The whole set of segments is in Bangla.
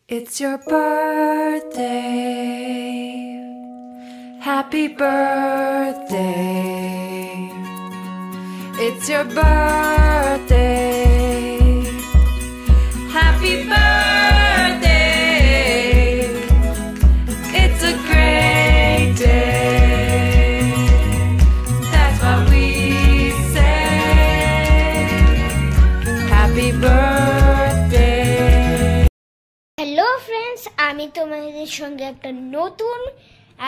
It's your birthday. Happy birthday. It's your birthday. Happy birthday. It's a great day. That's what we say. Happy birthday. Hello friends, আমি তোমাদের সঙ্গে একটা নতুন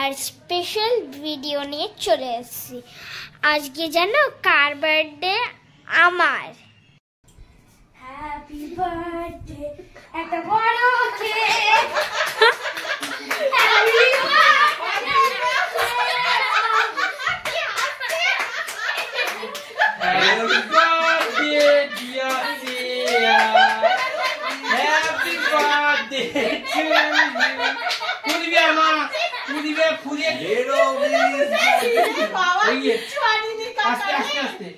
আর স্পেশাল ভিডিও নিয়ে চলে এসেছি। আজকে জানো কার বার্থডে? আমার। হ্যাপি বার্থডে, একটা বড় cake. Happy birthday, dear Sia. Happy birthday to you. Puriya ma, Puriya. Hero please. Oye. Aste.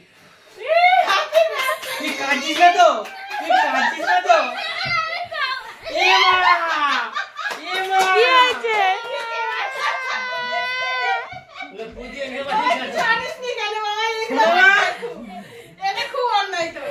Ki kaji na do. Ema. Ki hoyeche? Le Puriya ne bata. Chinese ni gale mama. এটা খুব অন্যায় তো।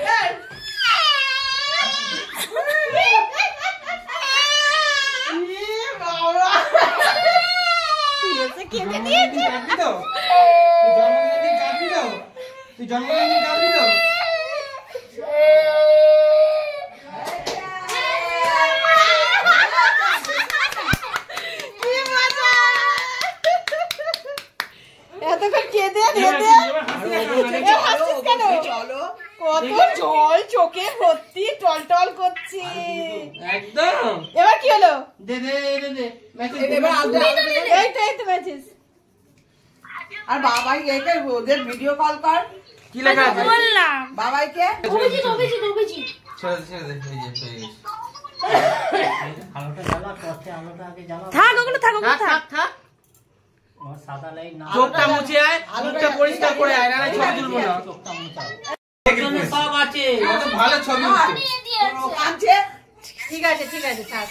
কত জল চোখে ভর্তি টলটল করছে একদম। এবার কি হলো? দে এই তো ম্যাচেস। আর বাবাই একে ওদের ভিডিও কল কর। কি লেখা আছে? বললাম বাবাইকে অভিজিৎ ছেড়ে দে এই যে আলোটা জ্বালা করতে আলোটা আগে জ্বালা থাক ওগুলো থাক আমার সাদা লাইট না চোখটা মুছে আয়, মুখটা পরিষ্কার করে আয়, না ছবি তুলবো না। চোখটা মুছাও সব আছে কত ভালো ছবি উঠছে। কাঁদছে। ঠিক আছে থাক।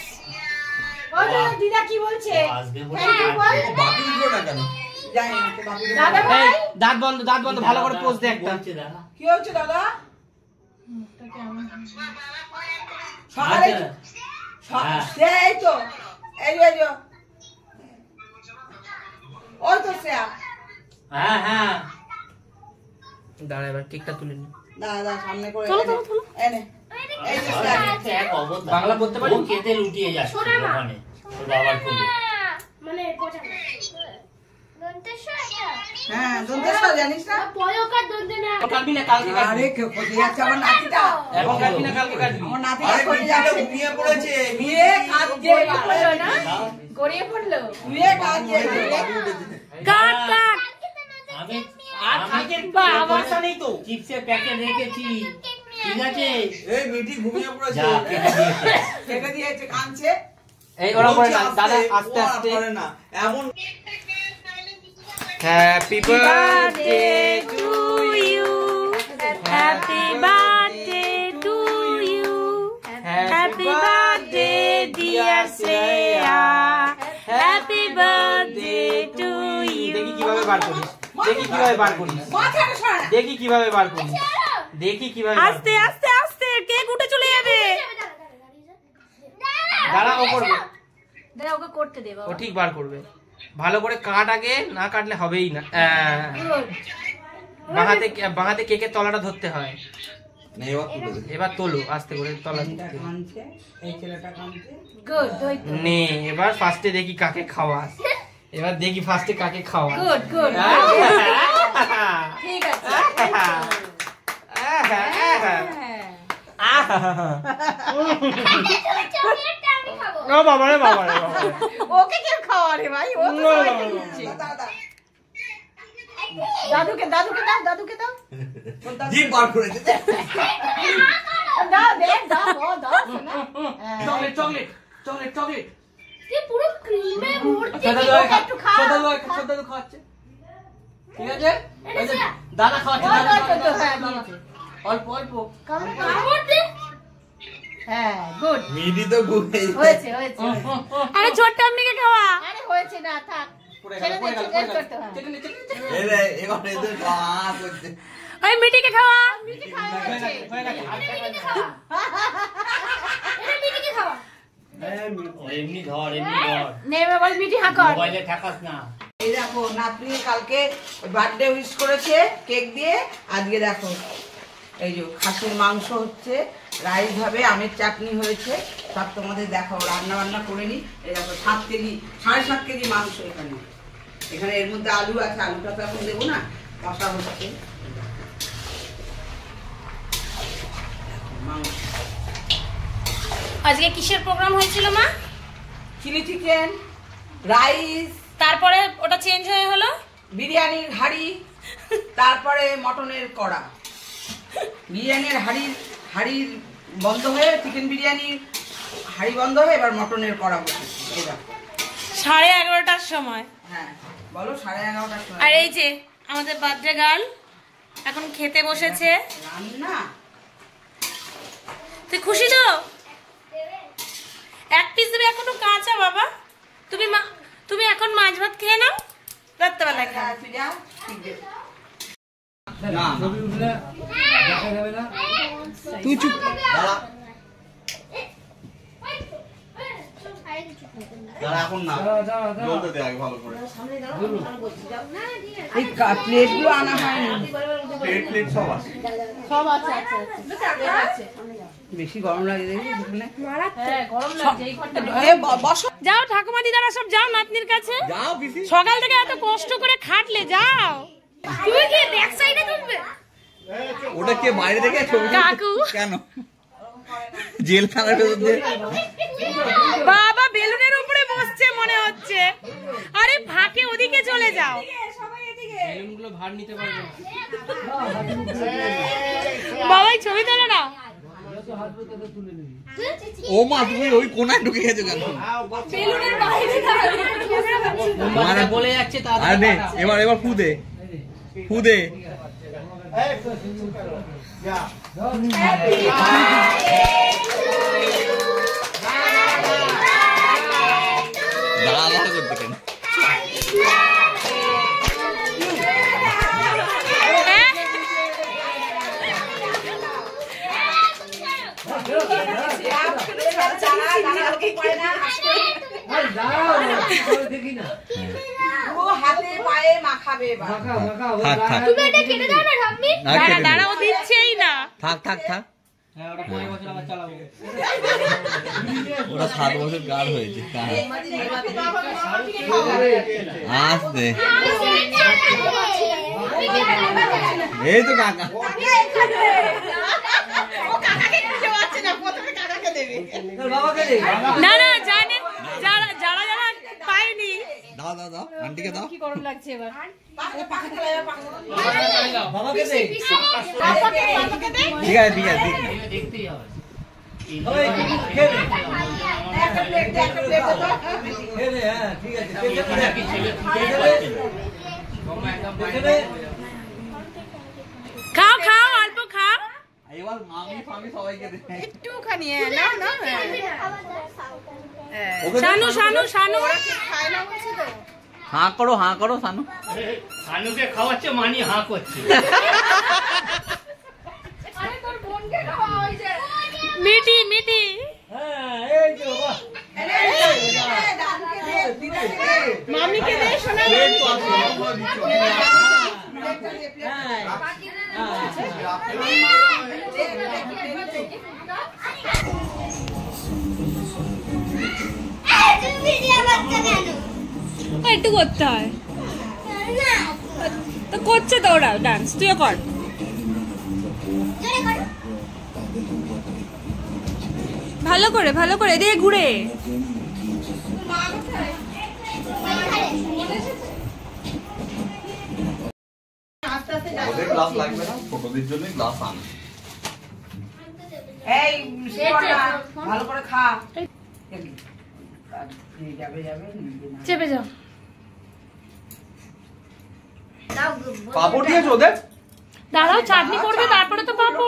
ও দিদা কি বলছে? আসবে বলে Thank you বল। বাকি উঠলো না কেন? জানি না তো বাকি দাদা ভাই এই দাঁত বন্ধ ভালো করে পোজ দে একটা। বলছে দাদা কি হচ্ছে দাদা? সকালে এই তো এই যে ওই তো শ্রেয়া। হ্যাঁ দাঁড়া এবার কেকটা তুলে নি। দাদা সামনে করে এনে এই যে শ্রেয়া। এক অবস্থা বাংলা বলতে পারি? ও কেটে লুটিয়ে যাচ্ছে ওখানে ওর বাবার কোলে মানে পচানো দন্তেশ্বর এটা হ্যাঁ দন্তেশ্বর জানিস না? পয়কার দন্তে না কাটবি না কালকে কাটবি। আরে কে কোথায় যাচ্ছে আমার নাতিটা? এখন কাটবি না কালকে কাটবি। আমার নাতিটা কোথায় যাচ্ছে? ঘুমিয়ে পড়েছে। মেয়ে কাঁদছে পড়লো না? গড়িয়ে পড়লো। মেয়ে কাঁদছে। কাট আমি আর কালকে বাবা নেই তো। চিপসের প্যাকেট রেখেছি ঠিক আছে এই মিঠি ঘুমিয়ে পড়েছে। যা কেটে দিয়েছে কেটে দিয়েছে কাঁদছে। এই ওরা করে না দাদা আস্তে করে না এমন। Happy birthday to you. Happy birthday to you. Happy birthday, dear Shreya. Happy birthday to you. দেখি কিভাবে বার করিস। মাথাটা সরা। দেখি কিভাবে বার করিস। আস্তে কেক উঠে চলে যাবে। দাঁড়া ও করবে। দাঁড়া ওকে করতে দে বাবা। ও ঠিক বার করবে। ভালো করে কাট আগে, না কাটলে হবেই না। বাঁহাতে কেকের তলাটা ধরতে হয়। এবার তোলো আস্তে করে তলা দিতে। কাঁদছে এই ছেলেটা কাঁদছে। গুড নে এবার ফার্স্টে দেখি কাকে খাওয়াস। গুড ঠিক আছে। ও বাবা রে ওকে কে খাওয়া রে ভাই? ও তো সবাইকে দিচ্ছে। দাদুকে দাও। জিভ বার করে দে। দাও দাও না। চকলেট কি পুরো ক্রিমে ভর্তি একটু খা। দাদু খাওয়াচ্ছে। ঠিক আছে দাদা খাওয়াচ্ছে। হ্যাঁ অল্প কামড় দে হ্যাঁ গুড মিডি তো গুড়ে হয়েছে হয়েছে আরে ছোট্ট আপনিকে খাওয়া। আরে হয়েছে না থাক ছেড়ে দে ছেড়ে করতে হয় এই রে এবার এদের ভাত হচ্ছে ওই মিটিকে খাওয়া। মিটি খাওয়া হয়েছে মিটি খাওয়া এটা মিটি খাওয়া এমনি ধর এমনি ধর নেবে বল মিটি হাকর মোবাইলে ঠাকাস না। এই দেখো নাতনি কালকে বার্থডে উইশ করেছে কেক দিয়ে। আজকে দেখো এই যে খাসির মাংস হচ্ছে, রাইস হবে, আমের চাটনি হয়েছে, সব তোমাদের দেখো রান্না বান্না করে নি। এই দেখো 7 কেজি 7.5 কেজি মাংস এখানে। এখানে এর মধ্যে আলু আছে, আলুটা তো এখন দেবো না, কষা হচ্ছে মাংস। আজকে কিসের প্রোগ্রাম হয়েছিল মা? চিলি চিকেন, রাইস, তারপরে ওটা চেঞ্জ হয়ে হলো বিরিয়ানির হাঁড়ি, তারপরে মটনের কড়া। বিরিয়ানির হাঁড়ির বন্ধ হয়ে চিকেন বিরিয়ানির হাঁড়ি বন্ধ হয়ে এবার মটনের কড়া বসেছে। এই দেখো 11:30টার সময়। হ্যাঁ বলো 11:30টার সময়। আর এই যে আমাদের বার্থডে গার্ল এখন খেতে বসেছে। রান্না তুই খুশি তো? এক পিস দেবে, এখনো কাঁচা বাবা। তুমি এখন মাছ ভাত খেয়ে নাও, রাত্রেবেলা খা। তুই যা ঠিক আছে। না তুই চুপ দাঁড়া দাঁড়া এখন না জ্বলতে দে আগে ভালো করে। এই প্লেটগুলো আনা হয়নি, প্লেট সব আছে। সব আছে আছে আছে বেশি গরম লাগে দেখি এখানে। হ্যাঁ গরম লাগছে এই ঘন্টা বসো যাও ঠাকুমা দিদারা সব যাও নাতনির কাছে। যাও পিসি সকাল থেকে এত কষ্ট করে খাটলে, যাও। তুমি কি ব্যাক সাইডে তুলবে? ওটা কে বাইরে থেকে ছবি কাকু। কেন জেলখানার ভেতর দিয়ে বাবা বেলুনের উপরে বসছে মনে হচ্ছে। আরে ফাঁকে ওদিকে চলে যাও। বাবাই ছবি তোলো না। ও মা তুমি ওই কোনায় ঢুকে গেছো কেন? বেলুনের বাইরে মানে বলে যাচ্ছে আরে নে, এবার ফু দে দাঁড়া করতে কেন? হাতে পায়ে মাখাবে এবার। থাক তুমি এটা কেটে দাও না ঠাম্মি। দাঁড়া, ও দিচ্ছেই না। থাক ওরা 7 বছর গাঢ় হয়েছে। আসতে এই তো কাকা না জানে যারা পায়নি। দাও আন্টিকে দাও। কি গরম লাগছে এবার। ঠিক আছে দেখতেই হবে। খাও অল্প খাও। এবার মামি ফামি সবাইকে দে। একটুখানি নাও নাও। শানু খায় না বলছি তো। হাঁ করো শানু। শানুকে খাওয়াচ্ছে, মানি হাঁ করছে। মিটি মামিকে দে শোনা। একটু করতে হয় তো, করছে তো ওরা ডান্স, তুইও কর। ভালো করে দিয়ে ঘুরে। ওদের গ্লাস লাগবে না, ছোটদের জন্য গ্লাস আন। এই ভালো করে খা। যাবে চেপে যাও। পাপড় দিয়েছো ওদের? দাঁড়াও, চাটনি করবে তারপরে তো পাবো।